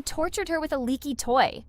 They tortured her with a leaky toy.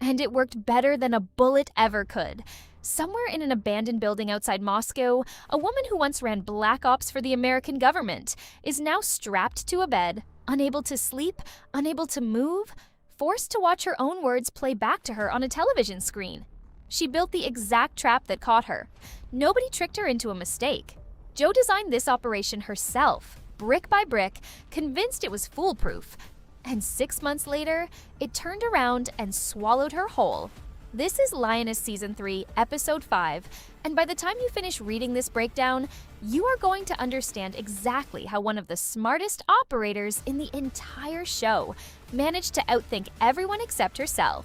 And it worked better than a bullet ever could. Somewhere in an abandoned building outside Moscow, a woman who once ran black ops for the American government is now strapped to a bed, unable to sleep, unable to move, forced to watch her own words play back to her on a television screen. She built the exact trap that caught her. Nobody tricked her into a mistake. Jo designed this operation herself, brick by brick, convinced it was foolproof. And 6 months later, it turned around and swallowed her whole. This is Lioness Season 3, Episode 5, and by the time you finish reading this breakdown, you are going to understand exactly how one of the smartest operators in the entire show managed to outthink everyone except herself.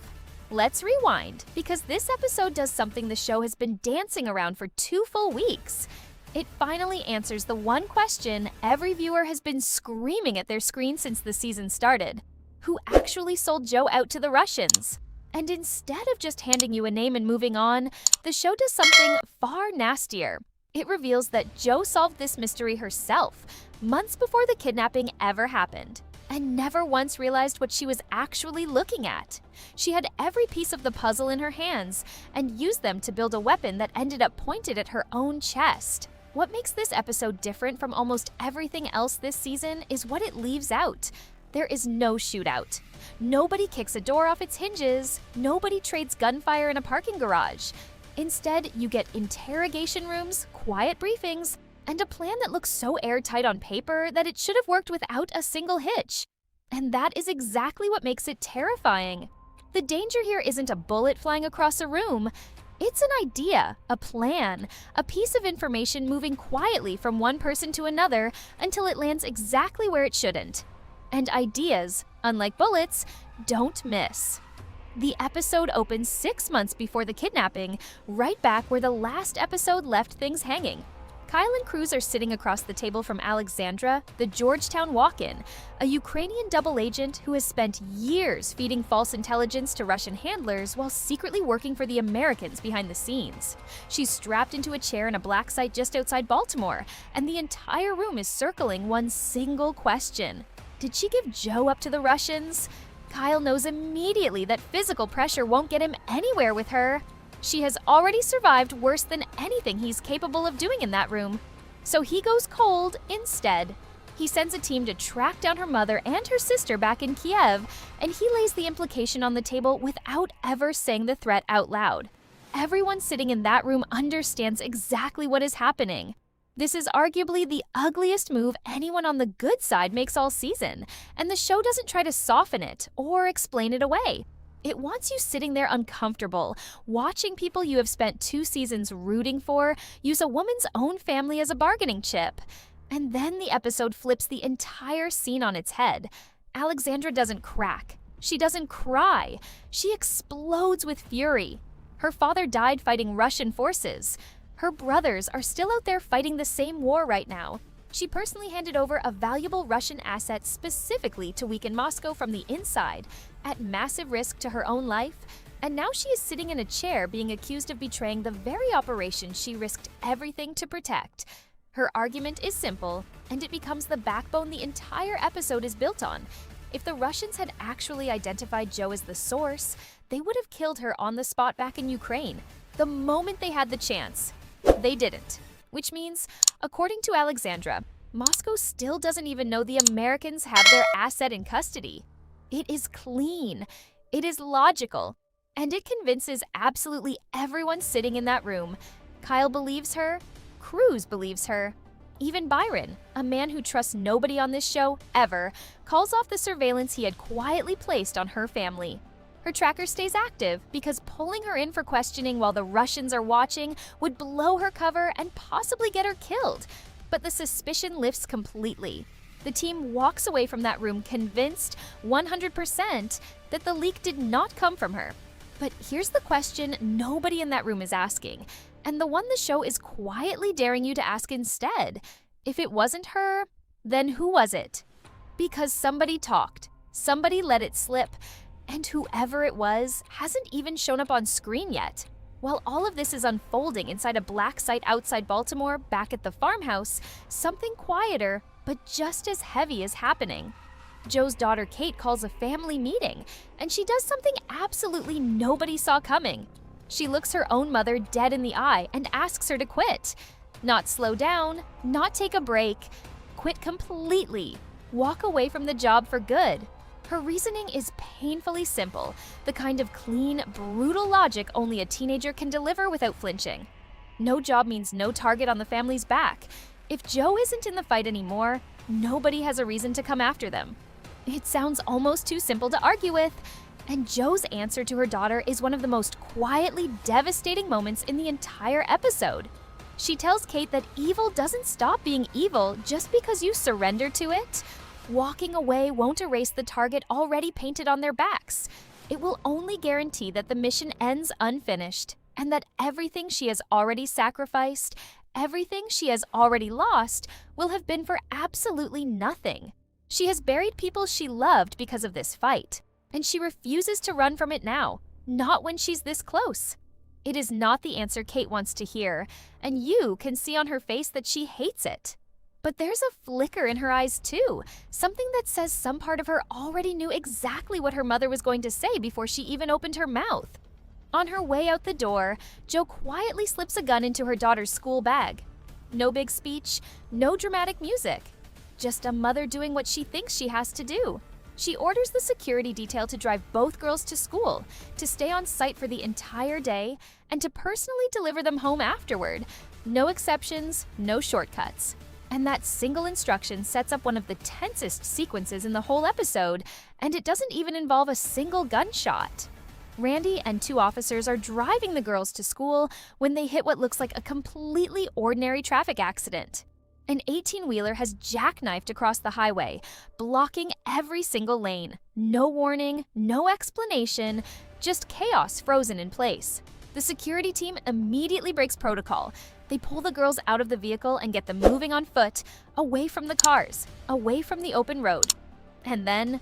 Let's rewind, because this episode does something the show has been dancing around for 2 full weeks. It finally answers the one question every viewer has been screaming at their screen since the season started. Who actually sold Jo out to the Russians? And instead of just handing you a name and moving on, the show does something far nastier. It reveals that Jo solved this mystery herself, months before the kidnapping ever happened, and never once realized what she was actually looking at. She had every piece of the puzzle in her hands and used them to build a weapon that ended up pointed at her own chest. What makes this episode different from almost everything else this season is what it leaves out. There is no shootout. Nobody kicks a door off its hinges. Nobody trades gunfire in a parking garage. Instead, you get interrogation rooms, quiet briefings, and a plan that looks so airtight on paper that it should have worked without a single hitch. And that is exactly what makes it terrifying. The danger here isn't a bullet flying across a room. It's an idea, a plan, a piece of information moving quietly from one person to another until it lands exactly where it shouldn't. And ideas, unlike bullets, don't miss. The episode opens 6 months before the kidnapping, right back where the last episode left things hanging. Kyle and Cruz are sitting across the table from Alexandra, the Georgetown walk-in, a Ukrainian double agent who has spent years feeding false intelligence to Russian handlers while secretly working for the Americans behind the scenes. She's strapped into a chair in a black site just outside Baltimore, and the entire room is circling one single question. Did she give Jo up to the Russians? Kyle knows immediately that physical pressure won't get him anywhere with her. She has already survived worse than anything he's capable of doing in that room. So he goes cold instead. He sends a team to track down her mother and her sister back in Kiev, and he lays the implication on the table without ever saying the threat out loud. Everyone sitting in that room understands exactly what is happening. This is arguably the ugliest move anyone on the good side makes all season, and the show doesn't try to soften it or explain it away. It wants you sitting there uncomfortable, watching people you have spent 2 seasons rooting for use a woman's own family as a bargaining chip. And then the episode flips the entire scene on its head. Alexandra doesn't crack. She doesn't cry. She explodes with fury. Her father died fighting Russian forces. Her brothers are still out there fighting the same war right now. She personally handed over a valuable Russian asset specifically to weaken Moscow from the inside, at massive risk to her own life, and now she is sitting in a chair being accused of betraying the very operation she risked everything to protect. Her argument is simple, and it becomes the backbone the entire episode is built on. If the Russians had actually identified Jo as the source, they would have killed her on the spot back in Ukraine, the moment they had the chance. They didn't. Which means, according to Alexandra, Moscow still doesn't even know the Americans have their asset in custody. It is clean, it is logical, and it convinces absolutely everyone sitting in that room. Kyle believes her, Cruz believes her. Even Byron, a man who trusts nobody on this show ever, calls off the surveillance he had quietly placed on her family. Her tracker stays active because pulling her in for questioning while the Russians are watching would blow her cover and possibly get her killed. But the suspicion lifts completely. The team walks away from that room convinced 100% that the leak did not come from her. But here's the question nobody in that room is asking, and the one the show is quietly daring you to ask instead. If it wasn't her, then who was it? Because somebody talked, somebody let it slip, and whoever it was hasn't even shown up on screen yet. While all of this is unfolding inside a black site outside Baltimore, back at the farmhouse, something quieter but just as heavy is happening. Joe's daughter Kate calls a family meeting, and she does something absolutely nobody saw coming. She looks her own mother dead in the eye and asks her to quit. Not slow down, not take a break, quit completely. Walk away from the job for good. Her reasoning is painfully simple, the kind of clean, brutal logic only a teenager can deliver without flinching. No job means no target on the family's back. If Joe isn't in the fight anymore, nobody has a reason to come after them. It sounds almost too simple to argue with, and Joe's answer to her daughter is one of the most quietly devastating moments in the entire episode. She tells Kate that evil doesn't stop being evil just because you surrender to it. Walking away won't erase the target already painted on their backs. It will only guarantee that the mission ends unfinished, and that everything she has already sacrificed, everything she has already lost, will have been for absolutely nothing. She has buried people she loved because of this fight, and she refuses to run from it now, not when she's this close. It is not the answer Kate wants to hear, and you can see on her face that she hates it. But there's a flicker in her eyes too, something that says some part of her already knew exactly what her mother was going to say before she even opened her mouth. On her way out the door, Jo quietly slips a gun into her daughter's school bag. No big speech, no dramatic music. Just a mother doing what she thinks she has to do. She orders the security detail to drive both girls to school, to stay on site for the entire day, and to personally deliver them home afterward. No exceptions, no shortcuts. And that single instruction sets up one of the tensest sequences in the whole episode, and it doesn't even involve a single gunshot. Randy and two officers are driving the girls to school when they hit what looks like a completely ordinary traffic accident. An 18-wheeler has jackknifed across the highway, blocking every single lane. No warning, no explanation, just chaos frozen in place. The security team immediately breaks protocol. They pull the girls out of the vehicle and get them moving on foot, away from the cars, away from the open road. And then,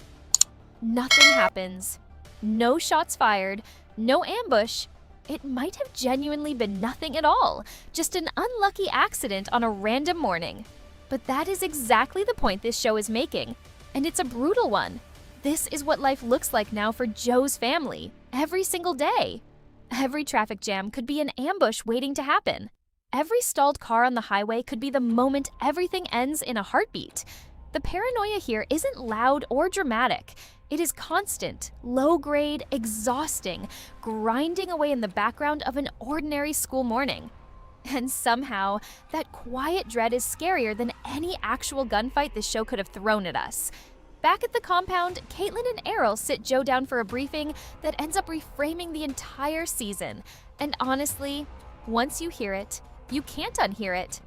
nothing happens. No shots fired, no ambush. It might have genuinely been nothing at all, just an unlucky accident on a random morning. But that is exactly the point this show is making, and it's a brutal one. This is what life looks like now for Joe's family, every single day. Every traffic jam could be an ambush waiting to happen. Every stalled car on the highway could be the moment everything ends in a heartbeat. The paranoia here isn't loud or dramatic. It is constant, low-grade, exhausting, grinding away in the background of an ordinary school morning. And somehow, that quiet dread is scarier than any actual gunfight this show could have thrown at us. Back at the compound, Caitlin and Errol sit Joe down for a briefing that ends up reframing the entire season. And honestly, once you hear it, you can't unhear it.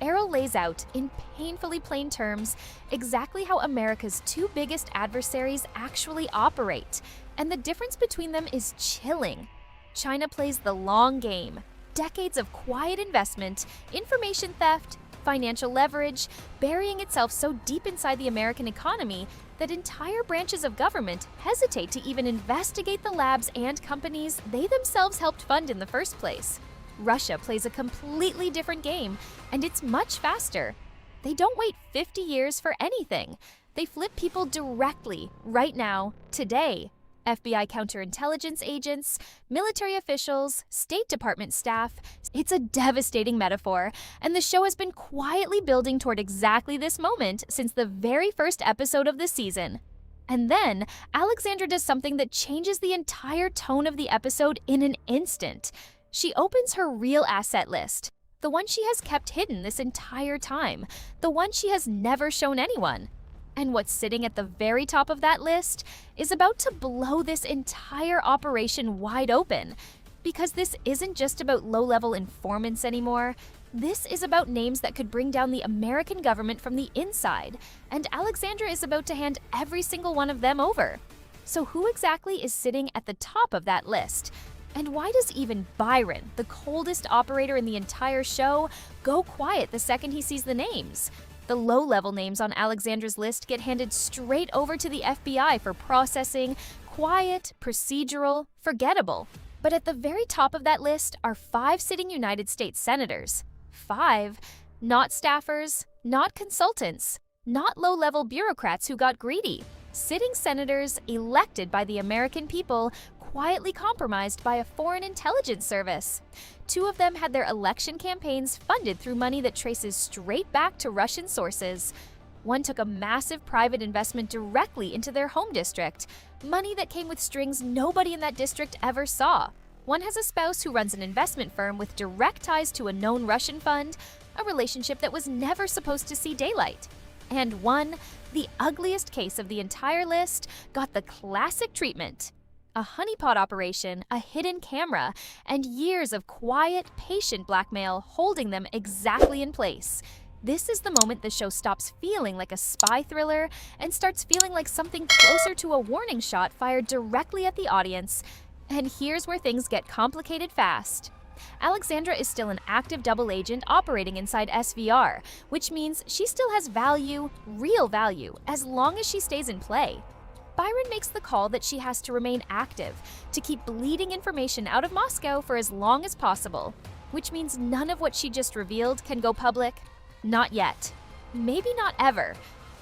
Errol lays out, in painfully plain terms, exactly how America's two biggest adversaries actually operate, and the difference between them is chilling. China plays the long game. Decades of quiet investment, information theft, financial leverage, burying itself so deep inside the American economy that entire branches of government hesitate to even investigate the labs and companies they themselves helped fund in the first place. Russia plays a completely different game, and it's much faster. They don't wait 50 years for anything. They flip people directly, right now, today. FBI counterintelligence agents, military officials, State Department staff. It's a devastating metaphor, and the show has been quietly building toward exactly this moment since the very first episode of the season. And then, Alexandra does something that changes the entire tone of the episode in an instant. She opens her real asset list, the one she has kept hidden this entire time, the one she has never shown anyone. And what's sitting at the very top of that list is about to blow this entire operation wide open. Because this isn't just about low-level informants anymore. This is about names that could bring down the American government from the inside, and Alexandra is about to hand every single one of them over. So who exactly is sitting at the top of that list? And why does even Byron, the coldest operator in the entire show, go quiet the second he sees the names? The low-level names on Alexandra's list get handed straight over to the FBI for processing, quiet, procedural, forgettable. But at the very top of that list are 5 sitting United States senators. 5, not staffers, not consultants, not low-level bureaucrats who got greedy. Sitting senators elected by the American people, quietly compromised by a foreign intelligence service. Two of them had their election campaigns funded through money that traces straight back to Russian sources. One took a massive private investment directly into their home district, money that came with strings nobody in that district ever saw. One has a spouse who runs an investment firm with direct ties to a known Russian fund, a relationship that was never supposed to see daylight. And one, the ugliest case of the entire list, got the classic treatment. A honeypot operation, a hidden camera, and years of quiet, patient blackmail holding them exactly in place. This is the moment the show stops feeling like a spy thriller and starts feeling like something closer to a warning shot fired directly at the audience. And here's where things get complicated fast. Alexandra is still an active double agent operating inside SVR, which means she still has value, real value, as long as she stays in play. Byron makes the call that she has to remain active, to keep bleeding information out of Moscow for as long as possible, which means none of what she just revealed can go public. Not yet. Maybe not ever.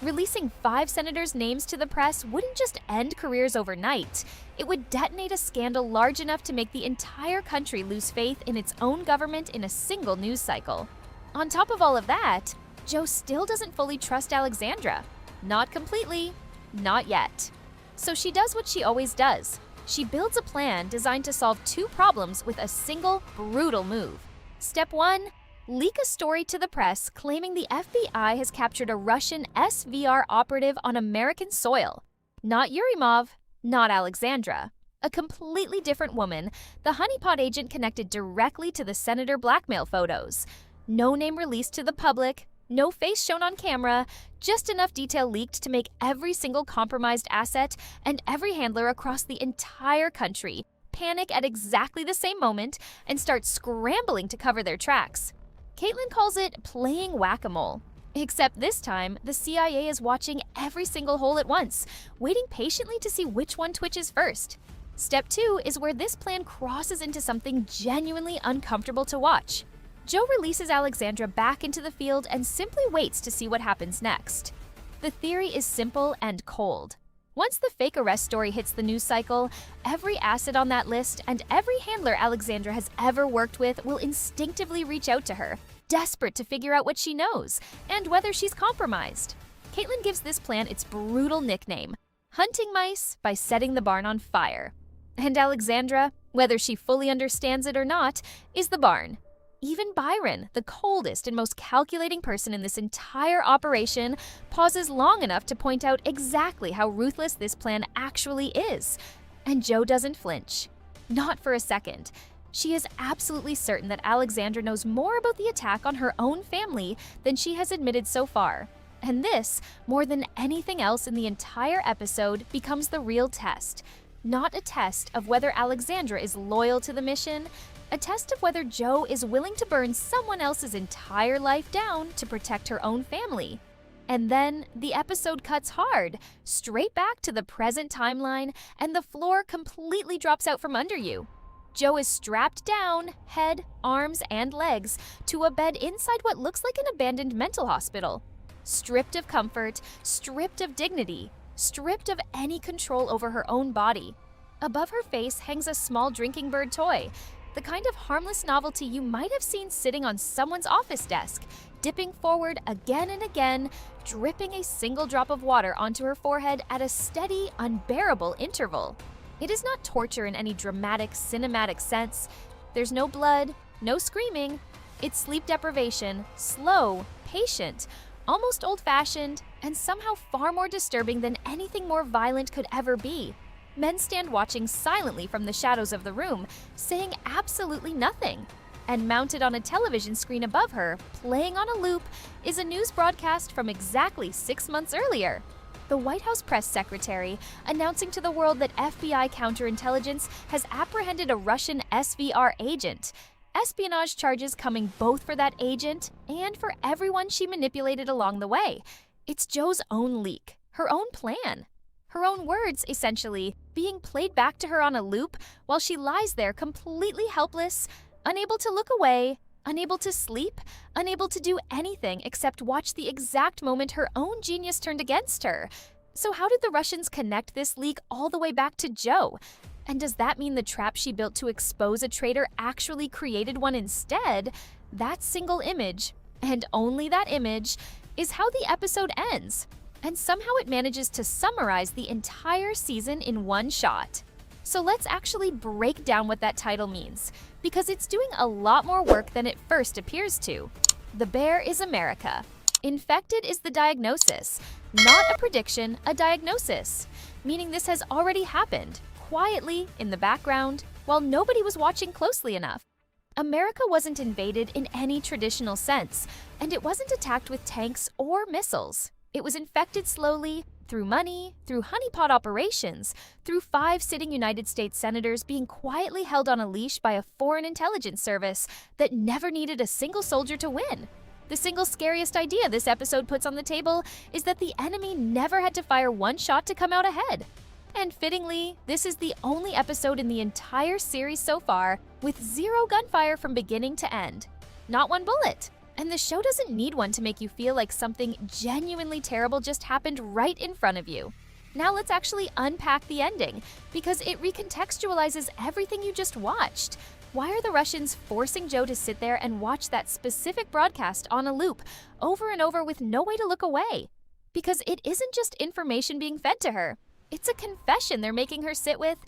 Releasing 5 senators' names to the press wouldn't just end careers overnight. It would detonate a scandal large enough to make the entire country lose faith in its own government in a single news cycle. On top of all of that, Joe still doesn't fully trust Alexandra. Not completely. Not yet. So she does what she always does. She builds a plan designed to solve 2 problems with a single, brutal move. Step 1. Leak a story to the press claiming the FBI has captured a Russian SVR operative on American soil. Not Yurimov, not Alexandra. A completely different woman, the honeypot agent connected directly to the senator blackmail photos. No name released to the public, no face shown on camera, just enough detail leaked to make every single compromised asset and every handler across the entire country panic at exactly the same moment and start scrambling to cover their tracks. Caitlin calls it playing whack-a-mole. Except this time, the CIA is watching every single hole at once, waiting patiently to see which one twitches first. Step 2 is where this plan crosses into something genuinely uncomfortable to watch. Joe releases Alexandra back into the field and simply waits to see what happens next. The theory is simple and cold. Once the fake arrest story hits the news cycle, every asset on that list and every handler Alexandra has ever worked with will instinctively reach out to her, desperate to figure out what she knows and whether she's compromised. Caitlin gives this plan its brutal nickname, Hunting Mice by Setting the Barn on Fire. And Alexandra, whether she fully understands it or not, is the barn. Even Byron, the coldest and most calculating person in this entire operation, pauses long enough to point out exactly how ruthless this plan actually is. And Joe doesn't flinch. Not for a second. She is absolutely certain that Alexandra knows more about the attack on her own family than she has admitted so far. And this, more than anything else in the entire episode, becomes the real test. Not a test of whether Alexandra is loyal to the mission, a test of whether Joe is willing to burn someone else's entire life down to protect her own family. And then the episode cuts hard, straight back to the present timeline, and the floor completely drops out from under you. Joe is strapped down, head, arms, and legs, to a bed inside what looks like an abandoned mental hospital. Stripped of comfort, stripped of dignity, stripped of any control over her own body. Above her face hangs a small drinking bird toy, the kind of harmless novelty you might have seen sitting on someone's office desk, dipping forward again and again, dripping a single drop of water onto her forehead at a steady, unbearable interval. It is not torture in any dramatic, cinematic sense. There's no blood, no screaming. It's sleep deprivation, slow, patient, almost old-fashioned, and somehow far more disturbing than anything more violent could ever be. Men stand watching silently from the shadows of the room, saying absolutely nothing. And mounted on a television screen above her, playing on a loop, is a news broadcast from exactly 6 months earlier. The White House press secretary announcing to the world that FBI counterintelligence has apprehended a Russian SVR agent. Espionage charges coming both for that agent and for everyone she manipulated along the way. It's Joe's own leak, her own plan. Her own words, essentially, being played back to her on a loop while she lies there completely helpless, unable to look away, unable to sleep, unable to do anything except watch the exact moment her own genius turned against her. So how did the Russians connect this leak all the way back to Joe? And does that mean the trap she built to expose a traitor actually created one instead? That single image, and only that image, is how the episode ends. And somehow it manages to summarize the entire season in one shot. So let's actually break down what that title means, because it's doing a lot more work than it first appears to. The bear is America. Infected is the diagnosis, not a prediction, a diagnosis, meaning this has already happened, quietly, in the background, while nobody was watching closely enough. America wasn't invaded in any traditional sense, and it wasn't attacked with tanks or missiles. It was infected slowly, through money, through honeypot operations, through 5 sitting United States senators being quietly held on a leash by a foreign intelligence service that never needed a single soldier to win. The single scariest idea this episode puts on the table is that the enemy never had to fire one shot to come out ahead. And fittingly, this is the only episode in the entire series so far with 0 gunfire from beginning to end. Not one bullet. And the show doesn't need one to make you feel like something genuinely terrible just happened right in front of you. Now let's actually unpack the ending, because it recontextualizes everything you just watched. Why are the Russians forcing Joe to sit there and watch that specific broadcast on a loop, over and over with no way to look away? Because it isn't just information being fed to her. It's a confession they're making her sit with.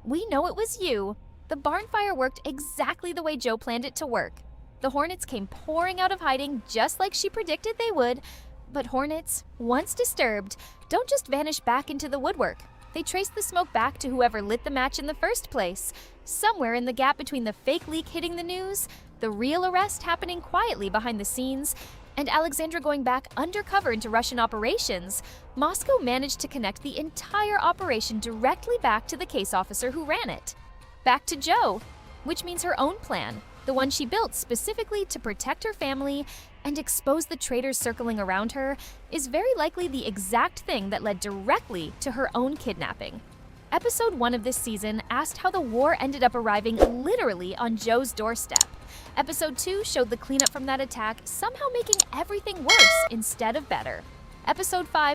We know it was you. The barn fire worked exactly the way Joe planned it to work. The Hornets came pouring out of hiding just like she predicted they would. But Hornets, once disturbed, don't just vanish back into the woodwork. They trace the smoke back to whoever lit the match in the first place. Somewhere in the gap between the fake leak hitting the news, the real arrest happening quietly behind the scenes, and Alexandra going back undercover into Russian operations, Moscow managed to connect the entire operation directly back to the case officer who ran it. Back to Joe, which means her own plan, the one she built specifically to protect her family and expose the traitors circling around her, is very likely the exact thing that led directly to her own kidnapping. Episode 1 of this season asked how the war ended up arriving literally on Joe's doorstep. Episode 2 showed the cleanup from that attack somehow making everything worse instead of better. Episode 5